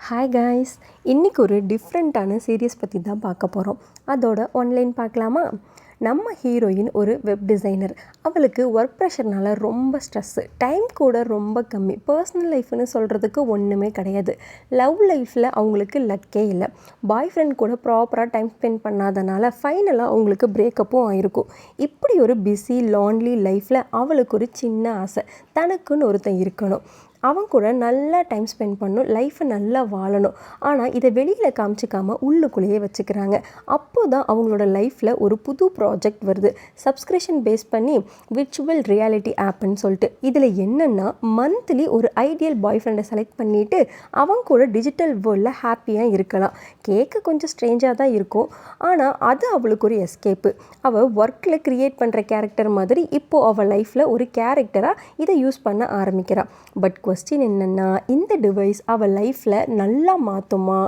Hi guys, இன்றைக்கி ஒரு டிஃப்ரெண்ட்டான சீரியஸ் பற்றி தான் பார்க்க போகிறோம். அதோட ஒன்லைன் பார்க்கலாமா? நம்ம ஹீரோயின் ஒரு வெப் டிசைனர். அவளுக்கு ஒர்க் ப்ரெஷர்னால் ரொம்ப ஸ்ட்ரெஸ்ஸு, டைம் கூட ரொம்ப கம்மி. பர்சனல் லைஃப்னு சொல்கிறதுக்கு ஒன்றுமே கிடையாது. லவ் லைஃப்பில் அவங்களுக்கு லக்கே இல்லை. பாய் ஃப்ரெண்ட் கூட ப்ராப்பராக டைம் ஸ்பெண்ட் பண்ணாதனால ஃபைனலாக அவங்களுக்கு பிரேக்கப்பும் ஆயிருக்கும். இப்படி ஒரு பிஸி லான்லி லைஃப்பில் அவளுக்கு ஒரு சின்ன ஆசை, தனக்குன்னு ஒருத்தன் இருக்கணும், அவன் கூட நல்லா டைம் ஸ்பெண்ட் பண்ணணும், லைஃப்பை நல்லா வாழணும். ஆனால் இதை வெளியில் காமிச்சிக்காமல் உள்ளுக்குள்ளேயே வச்சுக்கிறாங்க. அப்போ தான் அவங்களோட லைஃப்பில் ஒரு புது ப்ராஜெக்ட் வருது, சப்ஸ்கிரிப்ஷன் பேஸ் பண்ணி விர்ச்சுவல் ரியாலிட்டி ஆப்னு சொல்லிட்டு. இதில் என்னென்னா, மந்த்லி ஒரு ஐடியல் பாய் ஃப்ரெண்டை செலக்ட் பண்ணிவிட்டு அவங்க கூட டிஜிட்டல் வேர்ல்டில் ஹாப்பியாக இருக்கலாம். கேட்க கொஞ்சம் ஸ்ட்ரேஞ்சாக தான் இருக்கும், ஆனால் அது அவளுக்கு ஒரு எஸ்கேப்பு. அவள் ஒர்க்கில் க்ரியேட் பண்ணுற கேரக்டர் மாதிரி இப்போது அவள் லைஃப்பில் ஒரு கேரக்டராக இதை யூஸ் பண்ண ஆரம்பிக்கிறாள். பட் கொஸ்டின் என்னென்னா, இந்த டிவைஸ் அவள் லைஃப்பில் நல்லா மாற்றுமா,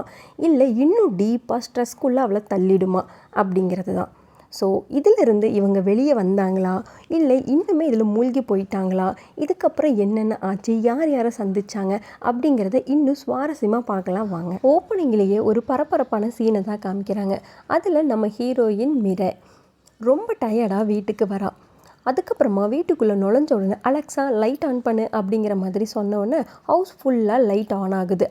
இல்லை இன்னும் டீப்பாக ஸ்ட்ரெஸ்க்குள்ளே அவளை தள்ளிடுமா அப்படிங்கிறது தான். ஸோ இதிலிருந்து இவங்க வெளியே வந்தாங்களா, இல்லை இன்னுமே இதில் மூழ்கி போயிட்டாங்களா, இதுக்கப்புறம் என்னென்ன ஆச்சு, யார் யாரை சந்திச்சாங்க அப்படிங்கிறத இன்னும் சுவாரஸ்யமாக பார்க்கலாம் வாங்க. ஓப்பனிங்லேயே ஒரு பரபரப்பான சீனை தான் காமிக்கிறாங்க. அதில் நம்ம ஹீரோயின் மிரை ரொம்ப டயர்டாக வீட்டுக்கு வரா. அதுக்கப்புறமா வீட்டுக்குள்ளே நுழைஞ்ச உடனே அலெக்ஸா லைட் ஆன் பண்ணு அப்படிங்கிற மாதிரி சொன்ன உடனே ஹவுஸ் ஃபுல்லாக லைட் ஆன் ஆகுது.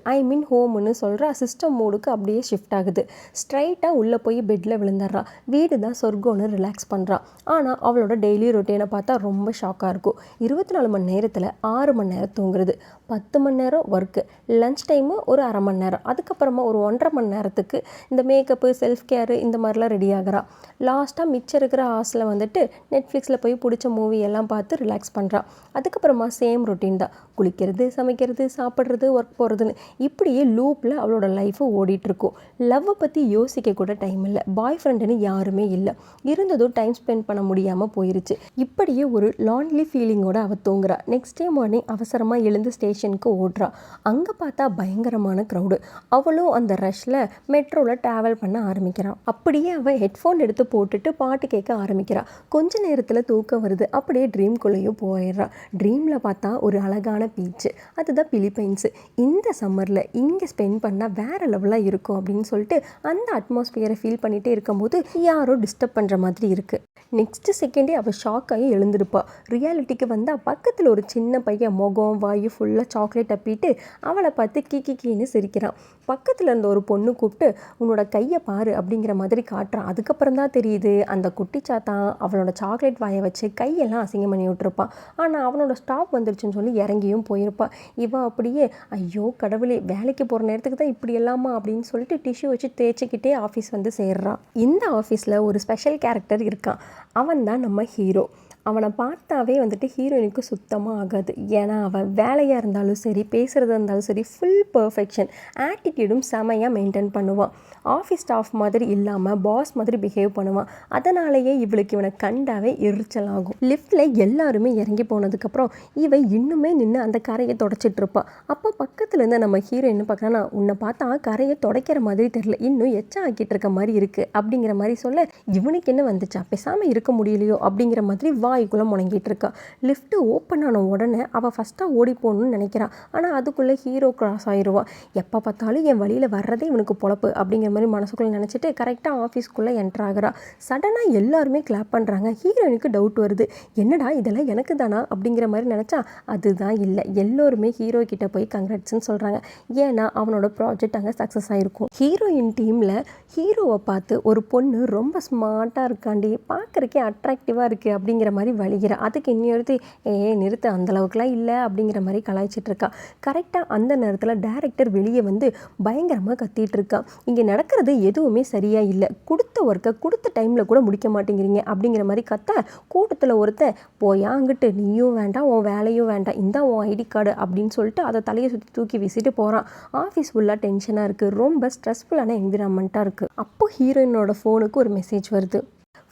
ஹோம்னு சொல்கிற சிஸ்டம் மோடுக்கு அப்படியே ஷிஃப்ட் ஆகுது. ஸ்ட்ரைட்டாக உள்ளே போய் பெட்டில் விழுந்துடுறா. வீடு தான் சொர்க்கம்னு ரிலாக்ஸ் பண்ணுறா. ஆனால் அவளோட டெய்லி ரொட்டீனை பார்த்தா ரொம்ப ஷாக்காக இருக்கும். 24 மணி நேரத்தில் 6 மணி நேரம் தூங்குறது, 10 மணி நேரம் ஒர்க்கு, லன்ச் டைமு ஒரு அரை மணி நேரம், அதுக்கப்புறமா ஒரு 1.5 மணி நேரத்துக்கு இந்த மேக்கப்பு, செல்ஃப் கேரு இந்த மாதிரிலாம் ரெடி ஆகிறா. லாஸ்ட்டாக மிச்சம் இருக்கிற ஹாஸில் வந்துட்டு நெட்ஃப்ளிக்ஸில் போய் பிடிச்ச மூவி எல்லாம் பார்த்து ரிலாக்ஸ் பண்ணுறா. அதுக்கப்புறமா சேம் ரொட்டீன் தான், குளிக்கிறது, சமைக்கிறது, சாப்பிட்றது, ஒர்க் போகிறதுன்னு இப்படியே லூப்பில் அவளோட லைஃபு ஓடிட்டுருக்கும். லவ்வை பற்றி யோசிக்க கூட டைம் இல்லை, பாய் ஃப்ரெண்டுன்னு யாருமே இல்லை, இருந்ததும் டைம் ஸ்பெண்ட் பண்ண முடியாமல் போயிருச்சு. இப்படியே ஒரு லான்லி ஃபீலிங்கோடு அவள் தூங்குறா. நெக்ஸ்ட் டே மார்னிங் அவசரமாக எழுந்து ஸ்டேஷனுக்கு ஓடுறா. அங்கே பார்த்தா பயங்கரமான க்ரௌடு. அவளும் அந்த ரஷ்ல மெட்ரோவில் ட்ராவல் பண்ண ஆரம்பிக்கிறான். அப்படியே அவள் ஹெட்ஃபோன் எடுத்து போட்டுட்டு பாட்டு கேட்க ஆரம்பிக்கிறா. கொஞ்ச நேரத்தில் தூக்கம் வருது. அப்படியே ட்ரீம்குள்ளேயும் போயிடுறா. ட்ரீமில் பார்த்தா ஒரு அழகான பீச்சு, அதுதான் பிலிப்பைன்ஸு. இந்த சம்மரில் இங்கே ஸ்பெண்ட் பண்ணால் வேறு லெவலாக இருக்கும் அப்படின்னு சொல்லிட்டு அந்த அட்மாஸ்பியரை ஃபீல் பண்ணிகிட்டே இருக்கும்போது யாரோ டிஸ்டர்ப் பண்ணுற மாதிரி இருக்குது. நெக்ஸ்ட் செகண்டே அவள் ஷாக்காகி எழுந்திருப்பா. ரியாலிட்டிக்கு வந்தால் பக்கத்தில் ஒரு சின்ன பையன் முகம் வாயு ஃபுல்லாக சாக்லேட் அப்பிட்டு அவளை பார்த்து கீன்னு சிரிக்கிறான். பக்கத்தில் இருந்த ஒரு பொண்ணு கூப்பிட்டு உன்னோட கையை பாரு அப்படிங்கிற மாதிரி காட்டுறான். அதுக்கப்புறம் தான் தெரியுது அந்த குட்டிச்சாத்தான் அவளோட சாக்லேட் வாயை வச்சு கையெல்லாம் அசிங்கம் பண்ணி விட்டுருப்பான். ஆனால் அவனோட ஸ்டாப் வந்துருச்சுன்னு சொல்லி இறங்கியும் போயிருப்பாள். இவன் அப்படியே ஐயோ கடவுளே, வேலைக்கு போகிற நேரத்துக்கு தான் இப்படி எல்லாமா அப்படின்னு சொல்லிட்டு டிஷ்யூ வச்சு தேய்ச்சிக்கிட்டே ஆஃபீஸ் வந்து சேர்றான். இந்த ஆஃபீஸில் ஒரு ஸ்பெஷல் கேரக்டர் இருக்கான். அவன் தான் நம்ம ஹீரோ. அவனை பார்த்தாவே வந்துட்டு ஹீரோயினுக்கு சுத்தமாக ஆகாது. ஏன்னா அவன் வேலையாக இருந்தாலும் சரி, பேசுகிறதா இருந்தாலும் சரி, ஃபுல் பர்ஃபெக்ஷன், ஆட்டிடியூடும் செமையாக மெயின்டைன் பண்ணுவான். ஆஃபீஸ் ஸ்டாஃப் மாதிரி இல்லாமல் பாஸ் மாதிரி பிஹேவ் பண்ணுவான். அதனாலேயே இவளுக்கு இவனை கண்டாவே எரிச்சல் ஆகும். லிஃப்ட்டில் எல்லாருமே இறங்கி போனதுக்கப்புறம் இவன் இன்னுமே நின்று அந்த கரையை தொடச்சிட்டு இருப்பான். அப்போ பக்கத்துலேருந்து நம்ம ஹீரோ என்ன பார்க்குறான்னா, உன்னை பார்த்தா கரையை துடைக்கிற மாதிரி தெரியல, இன்னும் எச்சா ஆக்கிட்டு இருக்க மாதிரி இருக்குது அப்படிங்கிற மாதிரி சொல்ல, இவனுக்கு என்ன வந்துச்சா, பேசாமல் இருக்க முடியலையோ அப்படிங்கிற மாதிரி வாய்க்குள்ளே முடங்கிட்டு இருக்கா. லிஃப்ட்டு ஓப்பன் ஆன உடனே அவள் ஃபஸ்ட்டாக ஓடி போகணும்னு நினைக்கிறான். ஆனால் அதுக்குள்ளே ஹீரோ கிராஸ் ஆயிடுவான். எப்போ பார்த்தாலும் என் வழியில் வர்றதே இவனுக்கு பொழப்பு அப்படிங்கிற மாதிரி மனசுக்குள்ளே நினச்சிட்டு கரெக்டாக ஆஃபீஸ்க்குள்ளே என்ட்ரு ஆகிறா. சடனாக எல்லாருமே கிளாப் பண்ணுறாங்க. ஹீரோயினுக்கு டவுட் வருது, என்னடா இதெல்லாம் எனக்கு தானா அப்படிங்கிற மாதிரி நினச்சா அதுதான் இல்லை, எல்லோருமே ஹீரோ கிட்ட போய் கங்க்ராட்ஸ்ன்னு சொல்கிறாங்க. ஏன்னா அவனோட ப்ராஜெக்ட் அங்கே சக்ஸஸ் ஆகிருக்கும். ஹீரோயின் டீமில் ஹீரோவை பார்த்து ஒரு பொண்ணு ரொம்ப ஸ்மார்ட்டாக இருக்காண்டி, பார்க்குறக்கே அட்ராக்டிவாக இருக்குது அப்படிங்கிற மாதிரி வலிகிறா. அதுக்கு இன்னொருத்தி நிறுத்த, அந்தளவுக்குலாம் இல்லை அப்படிங்கிற மாதிரி கலாய்ச்சிட்ருக்கா. கரெக்டாக அந்த நேரத்தில் டைரக்டர் வெளியே வந்து பயங்கரமாக கத்திட்டு இருக்கா. இங்கே நடக்கிறது எதுவுமே சரியாக இல்லை, கொடுத்த ஒர்க்கை கொடுத்த டைமில் கூட முடிக்க மாட்டேங்கிறீங்க அப்படிங்கிற மாதிரி கத்த, கூட்டத்தில் ஒருத்தன் போயா அங்கிட்டு, நீயும் வேண்டாம் உன் வேலையும் வேண்டாம், இந்த உன் ஐடி கார்டு அப்படின்னு சொல்லிட்டு அதை தலையை சுற்றி தூக்கி வீசிட்டு போகிறான். ஆஃபீஸ் ஃபுல்லாக டென்ஷனாக இருக்குது, ரொம்ப ஸ்ட்ரெஸ்ஃபுல்லான என்விரான்மெண்ட்டாக இருக்குது. அப்போ ஹீரோயினோட ஃபோனுக்கு ஒரு மெசேஜ் வருது.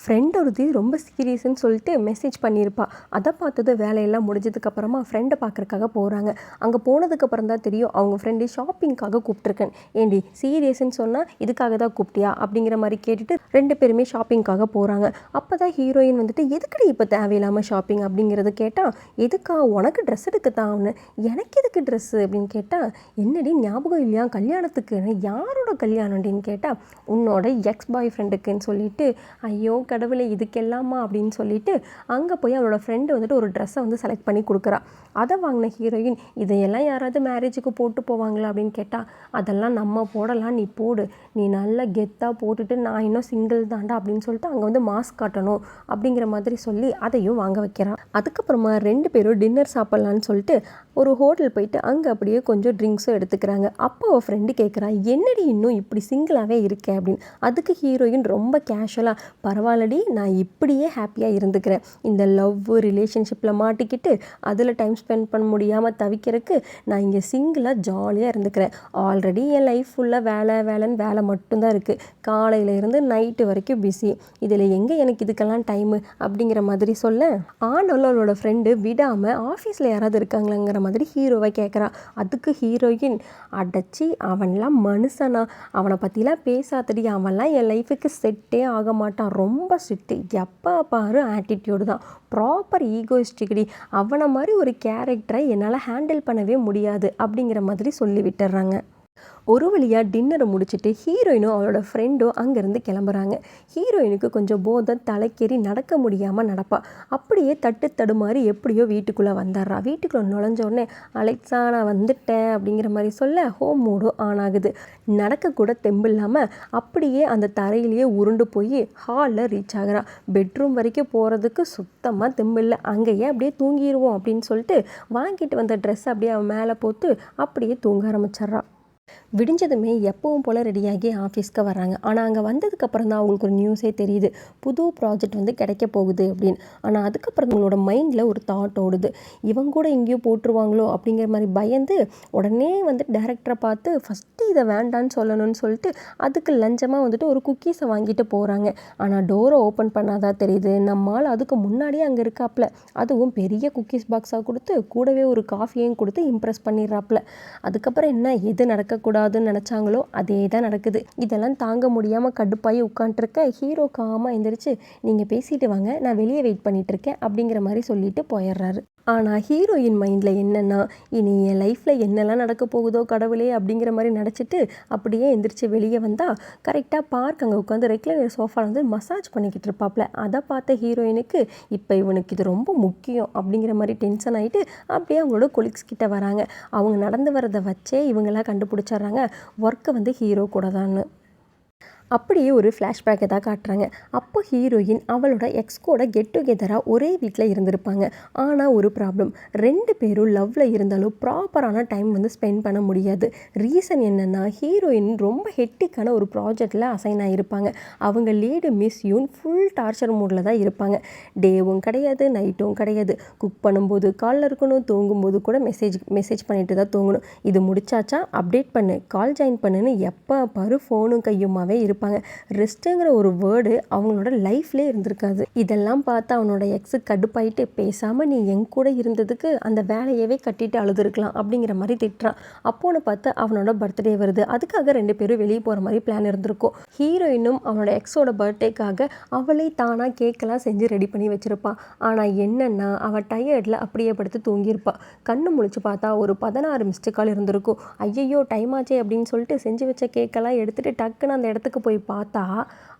ஃப்ரெண்ட் ஒருத்தி ரொம்ப சீரியஸ்ன்னு சொல்லிட்டு மெசேஜ் பண்ணியிருப்பா. அதை பார்த்தது வேலையெல்லாம் முடிஞ்சதுக்கப்புறமா ஃப்ரெண்டை பார்க்குறக்காக போகிறாங்க. அங்கே போனதுக்கப்புறம் தான் தெரியும் அவங்க ஃப்ரெண்டு ஷாப்பிங்காக கூப்பிட்ருக்கேன். ஏண்டி சீரியஸ்ன்னு சொன்னால் இதுக்காக தான் கூப்பிட்டியா அப்படிங்கிற மாதிரி கேட்டுட்டு 2 பேருமே ஷாப்பிங்காக போகிறாங்க. அப்போ தான் ஹீரோயின் வந்துட்டு எதுக்குடி இப்போ தேவையில்லாமல் ஷாப்பிங் அப்படிங்கிறத கேட்டால், எதுக்கா உனக்கு ட்ரெஸ் எடுக்க தான், எனக்கு எதுக்கு ட்ரெஸ்ஸு அப்படின்னு கேட்டால், என்னடி ஞாபகம் இல்லையா கல்யாணத்துக்குன்னு. யாரோட கல்யாணம் அப்படின்னு கேட்டால், உன்னோட எக்ஸ் பாய் ஃப்ரெண்டுக்குன்னு சொல்லிட்டு, ஐயோ கடவுளை இதுக்கெல்லாமா அப்படின்னு சொல்லிட்டு அங்கே போய் அவளோட ஃப்ரெண்டு வந்துட்டு ஒரு ட்ரெஸ்ஸை வந்து செலக்ட் பண்ணி கொடுக்குறா. அதை வாங்கின ஹீரோயின், இதையெல்லாம் யாராவது மேரேஜுக்கு போட்டு போவாங்களா அப்படின்னு கேட்டால், அதெல்லாம் நம்ம போடலாம், நீ போடு, நீ நல்லா கெத்தாக போட்டுட்டு நான் இன்னும் சிங்கிள் தாண்டா அப்படின்னு சொல்லிட்டு அங்கே வந்து மாஸ்க் காட்டணும் அப்படிங்கிற மாதிரி சொல்லி அதையும் வாங்க வைக்கிறான். அதுக்கப்புறமா 2 பேரும் டின்னர் சாப்பிட்லான்னு சொல்லிட்டு ஒரு ஹோட்டல் போயிட்டு அங்கே அப்படியே கொஞ்சம் ட்ரிங்க்ஸும் எடுத்துக்கிறாங்க. அப்போ அவள் ஃப்ரெண்டு கேட்குறா, என்னடி இன்னும் இப்படி சிங்கிளாகவே இருக்கேன் அப்படின்னு. அதுக்கு ஹீரோயின் ரொம்ப கேஷுவலாக, பரவாயில்லடி நான் இப்படியே ஹாப்பியாக இருந்துக்கிறேன், இந்த லவ் ரிலேஷன்ஷிப்பில் மாட்டிக்கிட்டு அதில் டைம் ஸ்பெண்ட் பண்ண முடியாமல் தவிக்கிறதுக்கு நான் இங்கே சிங்கிளாக ஜாலியாக இருந்துக்கிறேன். ஆல்ரெடி என் லைஃப் ஃபுல்லாக வேலைன்னு வேலை மட்டும்தான் இருக்குது, காலையிலேருந்து நைட்டு வரைக்கும் பிஸி, இதில் எங்கே எனக்கு இதுக்கெல்லாம் டைமு அப்படிங்கிற மாதிரி சொல்ல, ஆனாலும் அவளோட ஃப்ரெண்டு விடாமல் ஆஃபீஸில் யாராவது இருக்காங்களாங்கிற மாதிரி ஹீரோவை கேட்குறா. அதுக்கு ஹீரோயின், அடைச்சி அவன்லாம் மனுஷனா, அவனை பற்றிலாம் பேசாதடி, அவன்லாம் என் லைஃபுக்கு செட்டே ஆக மாட்டான், ரொம்ப ஸ்ட்ரிக்ட்டு, எப்போ பாரு ஆட்டிடியூடு தான், ப்ராப்பர் ஈகோயிஸ்டிக்கடி, அவனை மாதிரி ஒரு கேரக்டரை என்னால் ஹேண்டில் பண்ணவே முடியாது அப்படிங்கிற மாதிரி சொல்லி விட்டுறாங்க. ஒரு வழியாக டின்னரை முடிச்சுட்டு ஹீரோயினும் அவளோட ஃப்ரெண்டும் அங்கேருந்து கிளம்புறாங்க. ஹீரோயினுக்கு கொஞ்சம் போதை தலைக்கேறி நடக்க முடியாமல் நடப்பா. அப்படியே தட்டு தடுமாறி எப்படியோ வீட்டுக்குள்ளே வந்துடுறா. வீட்டுக்குள்ளே நுழைஞ்சோடனே, அலெக்ஸா நான் வந்துட்டேன் அப்படிங்கிற மாதிரி சொல்ல ஹோம் மோடும் ஆன் ஆகுது. நடக்கக்கூட தெம்பு இல்லாமல் அப்படியே அந்த தரையிலேயே உருண்டு போய் ஹாலில் ரீச் ஆகிறா. பெட்ரூம் வரைக்கும் போகிறதுக்கு சுத்தமாக தெம்பு இல்லை. அங்கேயே அப்படியே தூங்கிடுவோம் அப்படின்னு சொல்லிட்டு வாங்கிட்டு வந்த ட்ரெஸ் அப்படியே அவன் மேலே போட்டு அப்படியே தூங்க ஆரம்பிச்சிட்றா. விடிஞ்சதுமே எப்பவும் போல் ரெடியாகி ஆஃபீஸ்க்கு வராங்க. ஆனால் அங்கே வந்ததுக்கப்புறம் தான் அவங்களுக்கு ஒரு நியூஸே தெரியுது, புது ப்ராஜெக்ட் வந்து கிடைக்க போகுது அப்படின்னு. ஆனால் அதுக்கப்புறம் அவங்களோட மைண்டில் ஒரு தாட் ஓடுது, இவங்க கூட எங்கேயோ போட்டுருவாங்களோ அப்படிங்கிற மாதிரி பயந்து உடனே வந்து டைரக்டரை பார்த்து ஃபஸ்ட்டு இதை வேண்டான்னு சொல்லணும்னு சொல்லிட்டு அதுக்கு லஞ்சமாக வந்துட்டு ஒரு குக்கீஸை வாங்கிட்டு போகிறாங்க. ஆனால் டோரை ஓப்பன் பண்ணாதான் தெரியுது, நம்மால் அதுக்கு முன்னாடியே அங்கே இருக்காப்புல, அதுவும் பெரிய குக்கீஸ் பாக்ஸாக கொடுத்து கூடவே ஒரு காஃபியையும் கொடுத்து இம்ப்ரெஸ் பண்ணிடுறாப்புல. அதுக்கப்புறம் என்ன எது நடக்கக்கூடாதுன்னு நினச்சாங்களோ அதே தான் நடக்குது. இதெல்லாம் தாங்க முடியாமல் கடுப்பாகி உட்காந்துருக்க ஹீரோ காமாக எந்திரிச்சு, நீங்கள் பேசிட்டு வாங்க, நான் வெளியே வெயிட் பண்ணிட்டு இருக்கேன் அப்படிங்கிற மாதிரி சொல்லிட்டு போயிடுறாரு. ஆனால் ஹீரோயின் மைண்டில் என்னென்னா, இனி என் லைஃப்பில் என்னெல்லாம் நடக்க போகுதோ கடவுளே அப்படிங்கிற மாதிரி நினச்சிட்டு அப்படியே எந்திரிச்சு வெளியே வந்தால் கரெக்டாக பார்க் அங்கே உட்காந்து ரெக்லைனர் சோஃபாவில் வந்து மசாஜ் பண்ணிக்கிட்டு இருப்பாப்ல. அதை பார்த்த ஹீரோயினுக்கு இப்போ இவனுக்கு இது ரொம்ப முக்கியம் அப்படிங்கிற மாதிரி டென்ஷன் ஆகிட்டு அப்படியே அவங்களோட கொலீக்ஸ் கிட்ட வராங்க. அவங்க நடந்து வரதை வச்சே இவங்களாம் கண்டுபிடிச்சிட்றாங்க ஒர்க்கு வந்து ஹீரோ கூட தான். அப்படியே ஒரு ஃப்ளாஷ்பேக்கை தான் காட்டுறாங்க. அப்போ ஹீரோயின் அவளோட எக்ஸ் கூட கெட் டுகெதராக ஒரே வீட்டில் இருந்திருப்பாங்க. ஆனால் ஒரு ப்ராப்ளம், 2 பேரும் லவ்வில் இருந்தாலும் ப்ராப்பரான டைம் வந்து ஸ்பெண்ட் பண்ண முடியாது. ரீசன் என்னென்னா, ஹீரோயின் ரொம்ப ஹெக்டிக்கான ஒரு ப்ராஜெக்டில் அசைன் ஆகியிருப்பாங்க. அவங்க லீடு மிஸ் யூன் ஃபுல் டார்ச்சர் மூடில் தான் இருப்பாங்க. டேவும் கிடையாது, நைட்டும் கிடையாது. குக் பண்ணும்போது காலில் இருக்கணும், தூங்கும்போது கூட மெசேஜ் பண்ணிட்டு தான் தூங்கணும். இது முடிச்சாச்சா, அப்டேட் பண்ணு, கால் ஜாயின் பண்ணுன்னு எப்போ பாரு ஃபோனும் கையுமாவே இருப்பாங்க. ரெஸ்ட்டுங்கிற ஒரு வேர்டு அவங்களோட லைஃப்லேயே இருந்திருக்காது. இதெல்லாம் பார்த்து அவனோட எக்ஸு கடுப்பாயிட்டு, பேசாமல் நீ என் கூட இருந்ததுக்கு அந்த வேலையவே கட்டிட்டு அழுதுருக்கலாம் அப்படிங்கிற மாதிரி திட்டுறான். அப்போன்னு பார்த்து அவனோட பர்த்டே வருது. அதுக்காக 2 பேரும் வெளியே போகிற மாதிரி பிளான் இருந்திருக்கும். ஹீரோயினும் அவனோட எக்ஸோட பர்த்டேக்காக அவளை தானாக கேக்கெல்லாம் செஞ்சு ரெடி பண்ணி வச்சுருப்பாள். ஆனால் என்னென்னா, அவள் டயர்டில் அப்படியே படுத்து தூங்கியிருப்பாள். கண்ணு முழிச்சு பார்த்தா ஒரு 16 மிஸ்டு கால் இருந்திருக்கும். ஐயையோ டைம் ஆச்சே அப்படின்னு சொல்லிட்டு செஞ்சு வச்ச கேக்கெல்லாம் எடுத்துகிட்டு டக்குன்னு அந்த இடத்துக்கு போய் பார்த்தா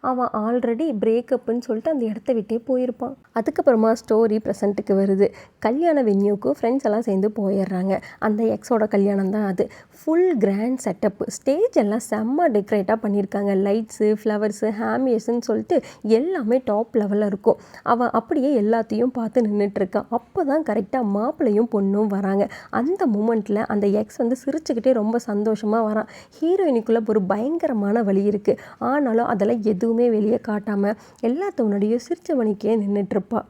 அவன் ஆல்ரெடி பிரேக்கப்புன்னு சொல்லிட்டு அந்த இடத்த விட்டே போயிருப்பான். அதுக்கப்புறமா ஸ்டோரி ப்ரெசண்ட்டுக்கு வருது. கல்யாண வென்யூக்கு ஃப்ரெண்ட்ஸ் எல்லாம் சேர்ந்து போயிடுறாங்க. அந்த எக்ஸோட கல்யாணம் தான் அது. ஃபுல் கிராண்ட் செட்டப்பு, ஸ்டேஜ் எல்லாம் செம்ம டெக்கரேட்டாக பண்ணியிருக்காங்க. லைட்ஸு, ஃப்ளவர்ஸு, ஹேமியர்ஸ்ன்னு சொல்லிட்டு எல்லாமே டாப் லெவலில் இருக்கும். அவன் அப்படியே எல்லாத்தையும் பார்த்து நின்றுட்டுருக்கான். அப்போ தான் கரெக்டாக மாப்பிள்ளையும் பொண்ணும் வராங்க. அந்த மூமெண்ட்டில் அந்த எக்ஸ் வந்து சிரிச்சுக்கிட்டே ரொம்ப சந்தோஷமாக வரான். ஹீரோயினுக்குள்ளே ஒரு பயங்கரமான வலி இருக்குது. ஆனாலும் அதெல்லாம் எதுவுமே வெளியே காட்டாமல் எல்லாத்த முன்னாடியும் சிரிச்ச மணிக்கே நின்றுட்டுருப்பா.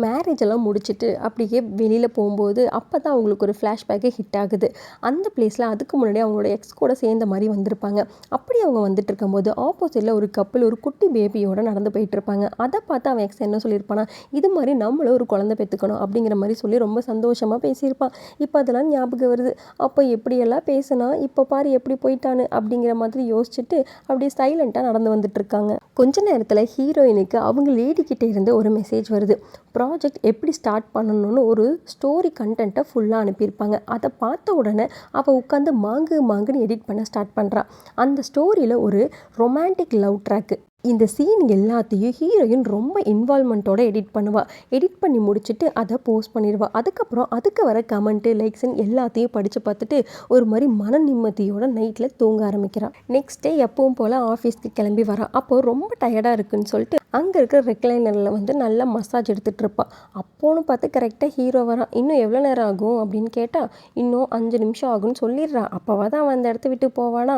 மேரேஜ் எல்லாம் முடிச்சுட்டு அப்படியே வெளியில் போகும்போது அப்போ தான் அவங்களுக்கு ஒரு ஃப்ளாஷ்பேக்கே ஹிட் ஆகுது. அந்த பிளேஸில் அதுக்கு முன்னாடி அவங்களோட எக்ஸ் கூட சேர்ந்த மாதிரி வந்திருப்பாங்க. அப்படி அவங்க வந்துட்டு இருக்கும்போது ஆப்போசிட்டில் ஒரு கப்பல் ஒரு குட்டி பேபியோட நடந்து போயிட்டு இருப்பாங்க. அதை பார்த்து அவன் எக்ஸ் என்ன சொல்லியிருப்பானா, இது மாதிரி நம்மளும் ஒரு குழந்தை பெற்றுக்கணும் அப்படிங்கிற மாதிரி சொல்லி ரொம்ப சந்தோஷமாக பேசியிருப்பான். இப்போ அதெல்லாம் ஞாபகம் வருது. அப்போ எப்படியெல்லாம் பேசினா இப்போ பாரு எப்படி போயிட்டான்னு அப்படிங்கிற மாதிரி யோசிச்சுட்டு அப்படியே சைலண்ட்டாக நடந்து வந்துட்டு இருக்காங்க. கொஞ்ச நேரத்தில் ஹீரோயினுக்கு அவங்க லேடிக்கிட்டே இருந்து ஒரு மெசேஜ் வருது. ப்ராஜெக்ட் எப்படி ஸ்டார்ட் பண்ணணும்னு ஒரு ஸ்டோரி கண்டென்ட்டை ஃபுல்லாக அனுப்பியிருப்பாங்க. அதை பார்த்த உடனே அவள் உட்காந்து மாங்குன்னு எடிட் பண்ண ஸ்டார்ட் பண்ணுறான். அந்த ஸ்டோரியில் ஒரு ரொமான்டிக் லவ் ட்ராக்கு. இந்த சீன் எல்லாத்தையும் ஹீரோயின் ரொம்ப இன்வால்மெண்ட்டோட எடிட் பண்ணுவாள். எடிட் பண்ணி முடிச்சுட்டு அதை போஸ்ட் பண்ணிடுவாள். அதுக்கப்புறம் அதுக்கு வர கமெண்ட்டு லைக்ஸ்ன்னு எல்லாத்தையும் படித்து பார்த்துட்டு ஒரு மாதிரி மன நிம்மதியோட நைட்டில் தூங்க ஆரம்பிக்கிறாள். நெக்ஸ்ட் டே எப்பவும் போல் ஆஃபீஸ்க்கு கிளம்பி வரான். அப்போது ரொம்ப டயர்டாக இருக்குன்னு சொல்லிட்டு அங்கே இருக்கிற ரெக்லைனரில் வந்து நல்லா மசாஜ் எடுத்துகிட்டு இருப்பாள். அப்போன்னு பார்த்து கரெக்டாக ஹீரோ வரான். இன்னும் எவ்வளோ நேரம் ஆகும் அப்படின்னு கேட்டால் இன்னும் 5 நிமிஷம் ஆகும்னு சொல்லிடுறான். அப்போவா தான் அவன் அந்த இடத்த விட்டு போவானா?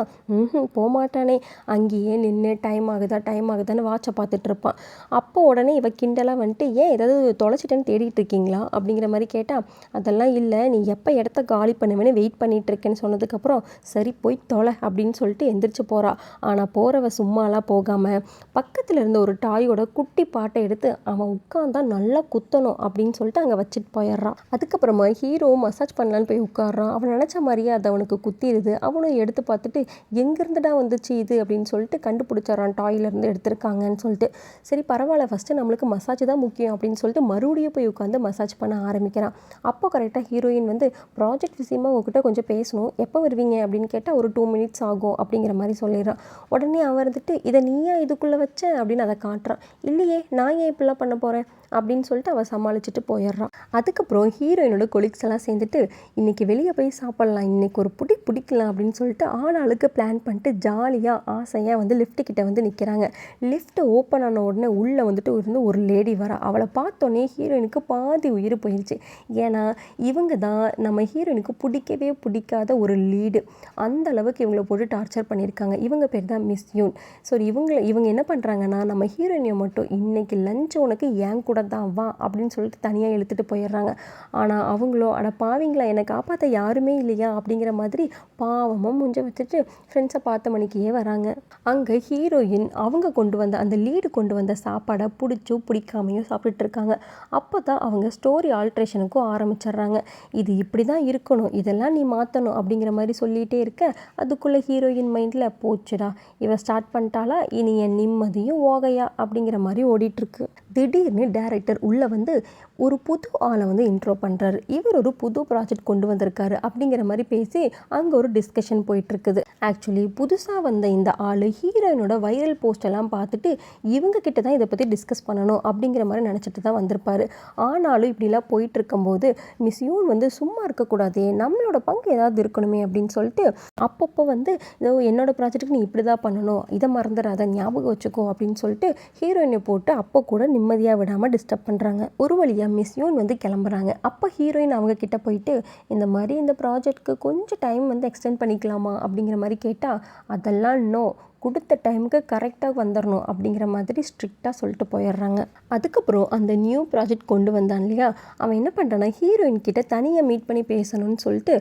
போகமாட்டானே. அங்கேயே நின்று டைம் ஆகுதான்னு வாட்சை பார்த்துட்டு இருப்பான். அப்போ உடனே இவ கிண்டலாக வந்துட்டு, ஏன் ஏதாவது தொலைச்சிட்டேன்னு தேடிட்டு இருக்கீங்களா அப்படிங்கிற மாதிரி கேட்டால், அதெல்லாம் இல்லை, நீ எப்போ இடத்த காலி பண்ணுவேன்னு வெயிட் பண்ணிட்டு இருக்கேன்னு சொன்னதுக்கப்புறம் சரி போய் தொலை அப்படின்னு சொல்லிட்டு எந்திரிச்சு போகிறா. ஆனால் போகிறவ சும்மாலாம் போகாமல் பக்கத்தில் இருந்த ஒரு டாயோட குட்டி பாட்டை எடுத்து அவன் உட்காந்தா நல்லா குத்தணும் அப்படின்னு சொல்லிட்டு அங்கே வச்சுட்டு போயிடுறான். அதுக்கப்புறமா ஹீரோ மசாஜ் பண்ணலான்னு போய் உட்காடுறான். அவன் நினச்ச மாதிரியே அது அவனுக்கு குத்திடுது. அவனும் எடுத்து பார்த்துட்டு எங்கேருந்துடா வந்துச்சு இது அப்படின்னு சொல்லிட்டு கண்டுபிடிச்சாரான் டாயிலேருந்து எடுத்திருக்காங்கன்னு சொல்லிட்டு. சரி பரவாயில்ல, ஃபஸ்ட்டு நம்மளுக்கு மசாஜ் தான் முக்கியம் அப்படின்னு சொல்லிட்டு மறுபடியும் போய் உட்காந்து மசாஜ் பண்ண ஆரம்பிக்கிறான். அப்போ கரெக்டாக ஹீரோயின் வந்து ப்ராஜெக்ட் விஷயமா உங்ககிட்ட கொஞ்சம் பேசணும், எப்போ வருவீங்க அப்படின்னு கேட்டால் ஒரு 2 மினிட்ஸ் ஆகும் அப்படிங்கிற மாதிரி சொல்லிடுறான். உடனே அவன் இருந்துட்டு இதை நீயா இதுக்குள்ளே வச்ச அப்படின்னு அதை காட்டுறான். இல்லையே, நான் ஏன் இப்படிலாம் பண்ண போகிறேன் அப்படின்னு சொல்லிட்டு அவள் சமாளிச்சுட்டு போயிடுறான். அதுக்கப்புறம் ஹீரோயினோட கொலீக்ஸ் எல்லாம் சேர்ந்துட்டு இன்றைக்கி வெளியே போய் சாப்பிட்லாம், இன்றைக்கி ஒரு பிடிக்கலாம் அப்படின்னு சொல்லிட்டு ஆளாளுக்கு பிளான் பண்ணிட்டு ஜாலியாக ஆசையாக வந்து லிஃப்ட்டுக்கிட்ட வந்து நிற்கிறாங்க. லிஃப்ட் ஓப்பன் ஆன உடனே உள்ளே வந்துட்டு ஒரு லேடி வரா. அவளை பார்த்தோன்னே ஹீரோயினுக்கு பாதி உயிர் போயிடுச்சு. ஏன்னா இவங்க தான் நம்ம ஹீரோயினுக்கு பிடிக்காத ஒரு லீடு. அந்த அளவுக்கு இவங்களை போட்டு டார்ச்சர் பண்ணியிருக்காங்க. இவங்க பேர் தான் மிஸ் யூன். ஸோ இவங்க என்ன பண்ணுறாங்கன்னா, நம்ம ஹீரோயினை மட்டும் இன்றைக்கி லஞ்ச் உனக்கு ஏன் கூட தான் வா அப்படின்னு சொல்லிட்டு தனியாக இழுத்துட்டு போயிடுறாங்க. ஆனால் அவங்களோ அட பாவீங்களா, என்னை காப்பாற்ற யாருமே இல்லையா அப்படிங்கிற மாதிரி பாவமாக முஞ்ச வச்சுட்டு ஃப்ரெண்ட்ஸை பார்த்த மணிக்கே வராங்க. அங்கே ஹீரோயின் அவங்க அந்த லீடு கொண்டு வந்த சாப்பாடை பிடிக்காமையோ சாப்பிட்டுட்டு இருக்காங்க. அப்போ தான் அவங்க ஸ்டோரி ஆல்ட்ரேஷனுக்கும் ஆரம்பிச்சிடுறாங்க. இது இப்படி தான் இருக்கணும், இதெல்லாம் நீ மாற்றணும் அப்படிங்கிற மாதிரி சொல்லிகிட்டே இருக்க அதுக்குள்ளே ஹீரோயின் மைண்டில் போச்சுடா, இவ ஸ்டார்ட் பண்ணிட்டாலா, இனி என் நிம்மதியும் ஓகையா அப்படிங்கிற மாதிரி ஓடிட்டுருக்கு. திடீர்னு டைரக்டர் உள்ளே வந்து ஒரு புது ஆளை வந்து இன்ட்ரோ பண்ணுறாரு. இவர் ஒரு புது ப்ராஜெக்ட் கொண்டு வந்திருக்காரு அப்படிங்கிற மாதிரி பேசி அங்கே ஒரு டிஸ்கஷன் போயிட்டுருக்குது. ஆக்சுவலி புதுசாக வந்த இந்த ஆள் ஹீரோயினோட வைரல் போஸ்டெல்லாம் பார்த்துட்டு இவங்க கிட்ட தான் இதை பற்றி டிஸ்கஸ் பண்ணணும் அப்படிங்கிற மாதிரி நினச்சிட்டு தான் வந்திருப்பார். ஆனாலும் இப்படிலாம் போயிட்டு இருக்கும்போது மிஸ் யூன் வந்து சும்மா இருக்கக்கூடாதே, நம்மளோட பங்கு ஏதாவது இருக்கணுமே அப்படின்னு சொல்லிட்டு அப்பப்போ வந்து இதோ என்னோட ப்ராஜெக்ட்டுக்கு நீ இப்படி தான் பண்ணணும், இதை மறந்துடாத, ஞாபகம் வச்சுக்கோ அப்படின்னு சொல்லிட்டு ஹீரோயினை போட்டு அப்போ கூட நிம்மதியாக விடாமல் டிஸ்டர்ப் பண்ணுறாங்க. ஒரு வழியாக மிஸ் யூன் வந்து கிளம்புறாங்க. அப்போ ஹீரோயின் அவங்க கிட்ட போயிட்டு இந்த மாதிரி இந்த ப்ராஜெக்ட்க்கு கொஞ்சம் டைம் வந்து எக்ஸ்டெண்ட் பண்ணிக்கலாமா அப்படிங்கிற மாதிரி கேட்டால் அதெல்லாம் நோ, கொடுத்த டைமுக்கு கரெக்டாக வந்துடணும் அப்படிங்கிற மாதிரி ஸ்ட்ரிக்டாக சொல்லிட்டு போயிடுறாங்க. அதுக்கப்புறம் அந்த நியூ ப்ராஜெக்ட் கொண்டு வந்தான் இல்லையா, அவன் என்ன பண்ணுறான்னா ஹீரோயின் கிட்ட தனியாக மீட் பண்ணி பேசணும்னு சொல்லிட்டு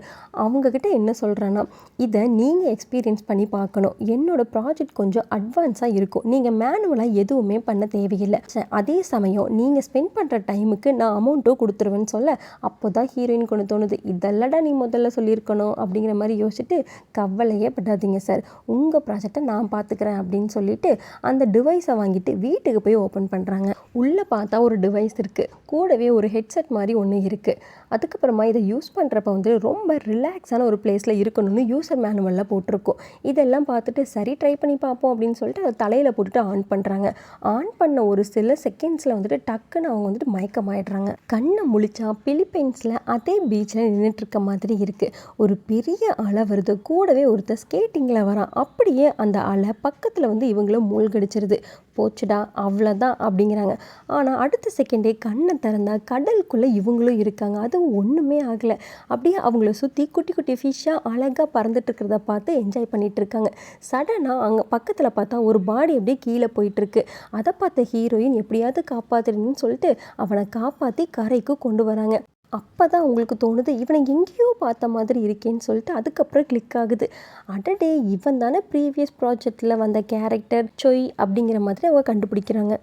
அவங்கக்கிட்ட என்ன சொல்கிறான்னா, இதை நீங்கள் எக்ஸ்பீரியன்ஸ் பண்ணி பார்க்கணும், என்னோடய ப்ராஜெக்ட் கொஞ்சம் அட்வான்ஸாக இருக்கும், நீங்கள் மேனுவலாக எதுவுமே பண்ண தேவையில்லை, அதே சமயம் நீங்கள் ஸ்பெண்ட் பண்ணுற டைமுக்கு நான் அமௌண்ட்டும் கொடுத்துருவேன்னு சொல்ல அப்போ தான் ஹீரோயின் கொண்டு தோணுது, இதெல்லடா நீ முதல்ல சொல்லியிருக்கணும் அப்படிங்கிற மாதிரி யோசிச்சுட்டு கவலையே படாதீங்க சார், உங்கள் ப்ராஜெக்டை நான் பார்த்துக்கிறேன் அப்படின்னு சொல்லிட்டு அந்த டிவைஸை வாங்கிட்டு வீட்டுக்கு போய் ஓப்பன் பண்ணுறாங்க. உள்ளே பார்த்தா ஒரு டிவைஸ் இருக்குது, கூடவே ஒரு ஹெட்செட் மாதிரி ஒன்று இருக்குது. அதுக்கப்புறமா இதை யூஸ் பண்ணுறப்ப வந்து ரொம்ப ரிலாக்ஸான ஒரு பிளேஸில் இருக்கணும்னு யூசர் மேனுவலில் போட்டிருக்கோம். இதெல்லாம் பார்த்துட்டு சரி ட்ரை பண்ணி பார்ப்போம் அப்படின்னு சொல்லிட்டு அதை தலையில் போட்டுட்டு ஆன் பண்ணுறாங்க. ஆன் பண்ண ஒரு சில செகண்ட்ஸில் வந்துட்டு டக்குன்னு அவங்க வந்துட்டு மயக்கமாயிடுறாங்க. கண்ணை முழிச்சா பிலிப்பைன்ஸில் அதே பீச்சில் நின்றுட்டுருக்க மாதிரி இருக்குது. ஒரு பெரிய அலை வருது, கூடவே ஒருத்தர் ஸ்கேட்டிங்கில் வரான். அப்படியே அந்த அலை பக்கத்தில் வந்து இவங்கள மூழ்கடிச்சிருது. போச்சுடா அவ்வளோதான் அப்படிங்கிறாங்க. ஆனால் அடுத்த செகண்டே கண்ணை திறந்தா கடலுக்குள்ளே இவங்களும் இருக்காங்க. அதுவும் ஒன்றுமே ஆகலை. அப்படியே அவங்கள சுற்றி குட்டி குட்டி ஃபிஷ்ஷாக அழகாக பறந்துட்டு இருக்கிறத பார்த்து என்ஜாய் பண்ணிகிட்டு இருக்காங்க. சடனாக அங்கே பக்கத்தில் பார்த்தா ஒரு பாடி அப்படியே கீழே போயிட்டுருக்கு. அதை பார்த்த ஹீரோயின் எப்படியாவது காப்பாற்றுறீங்கன்னு சொல்லிட்டு அவனை காப்பாற்றி கரைக்கு கொண்டு வராங்க. அப்போ தான் அவங்களுக்கு தோணுது, இவனை எங்கேயோ பார்த்த மாதிரி இருக்கேன்னு சொல்லிட்டு அதுக்கப்புறம் கிளிக் ஆகுது. அடடே, இவன் தானே ப்ரீவியஸ் ப்ராஜெக்டில் வந்த கேரக்டர் சொய் அப்படிங்கிற மாதிரி அவங்க கண்டுபிடிக்கிறாங்க.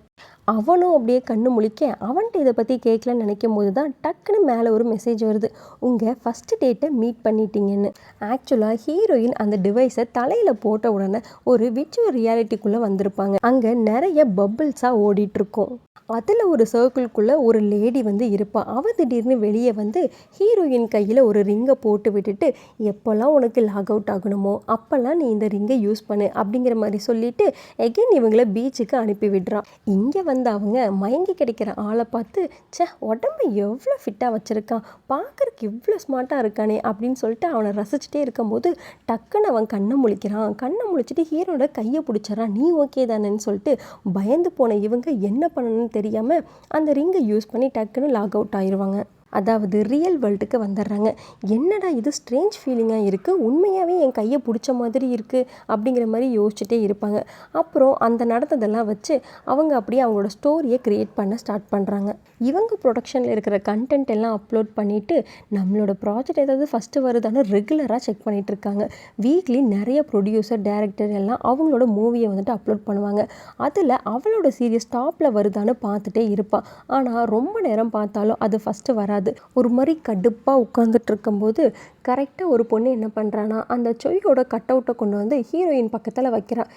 அவனும் அப்படியே கண்ணு முழிக்க அவன்கிட்ட இதை பற்றி கேட்கலன்னு நினைக்கும் போது தான் டக்குன்னு மேலே ஒரு மெசேஜ் வருது, உங்கள் ஃபஸ்ட்டு டேட்டை மீட் பண்ணிட்டீங்கன்னு. ஆக்சுவலாக ஹீரோயின் அந்த டிவைஸை தலையில் போட்ட உடனே ஒரு விர்ச்சுவல் ரியாலிட்டிக்குள்ளே வந்திருப்பாங்க. அங்கே நிறைய பபிள்ஸாக ஓடிட்டுருக்கும். அதில் ஒரு சர்க்கிள்குள்ளே ஒரு லேடி வந்து இருப்பாள். அவள் திடீர்னு வெளியே வந்து ஹீரோயின் கையில் ஒரு ரிங்கை போட்டு விட்டுட்டு, எப்போல்லாம் உனக்கு லாக் அவுட் ஆகணுமோ அப்போல்லாம் நீ இந்த ரிங்கை யூஸ் பண்ணு அப்படிங்கிற மாதிரி சொல்லிவிட்டு எகெயின் இவங்களை பீச்சுக்கு அனுப்பி விடுறான். இங்கே வந்து அவங்க மயங்கி கிடைக்கிற ஆளை பார்த்து, சே உடம்பு எவ்வளோ ஃபிட்டாக வச்சுருக்கான், பார்க்குறக்கு இவ்வளோ ஸ்மார்ட்டாக இருக்கானே அப்படின்னு சொல்லிட்டு அவனை ரசிச்சுட்டே இருக்கும்போது டக்குன்னு அவன் கண்ணை முழிக்கிறான். கண்ணை முழிச்சிட்டு ஹீரோட கையை பிடிச்சிடறான். நீ ஓகே தானேன்னு சொல்லிட்டு பயந்து போன இவங்க என்ன பண்ணணும்னு தெரியாமல் அந்த ரிங்கை யூஸ் பண்ணி டக்குன்னு லாக் அவுட் ஆயிடுவாங்க. அதாவது ரியல் வேர்ல்டுக்கு வந்துடுறாங்க. என்னடா இது ஸ்ட்ரேஞ்ச் ஃபீலிங்காக இருக்குது, உண்மையாகவே என் கையை பிடிச்ச மாதிரி இருக்குது அப்படிங்கிற மாதிரி யோசிச்சுட்டே இருப்பாங்க. அப்புறம் அந்த நடந்ததெல்லாம் வச்சு அவங்க அப்படியே அவங்களோட ஸ்டோரியை க்ரியேட் பண்ண ஸ்டார்ட் பண்ணுறாங்க. இவங்க ப்ரொடக்ஷனில் இருக்கிற கண்டென்ட் எல்லாம் அப்லோட் பண்ணிவிட்டு நம்மளோட ப்ராஜெக்ட் ஏதாவது ஃபஸ்ட்டு வருதான்னு ரெகுலராக செக் பண்ணிகிட்டு இருக்காங்க. வீக்லி நிறைய ப்ரொடியூசர் டைரக்டர் எல்லாம் அவங்களோட மூவியை வந்துட்டு அப்லோட் பண்ணுவாங்க. அதில் அவளோட சீரியஸ் டாப்பில் வருதான்னு பார்த்துட்டே இருப்பாள். ஆனால் ரொம்ப நேரம் பார்த்தாலும் அது ஃபஸ்ட்டு வராது. ஒரு மாதிரி கடுப்பாக உட்காந்துட்டு இருக்கும்போது கரெக்டாக ஒரு பொண்ணு என்ன பண்ணுறான்னா அந்த சொய்யோட கட் அவுட்டை கொண்டு வந்து ஹீரோயின் பக்கத்தில் வைக்கிறான்.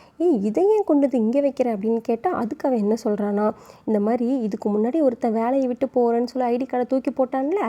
இதை ஏன் கொண்டு வந்து இங்கே வைக்கிற அப்படின்னு கேட்டால் அதுக்கு அவன் என்ன சொல்கிறான்னா, இந்த மாதிரி இதுக்கு முன்னாடி ஒருத்தன் வேலையை விட்டு போகிறேன்னு சொல்லி ஐடி கார்டை தூக்கி போட்டான்ல,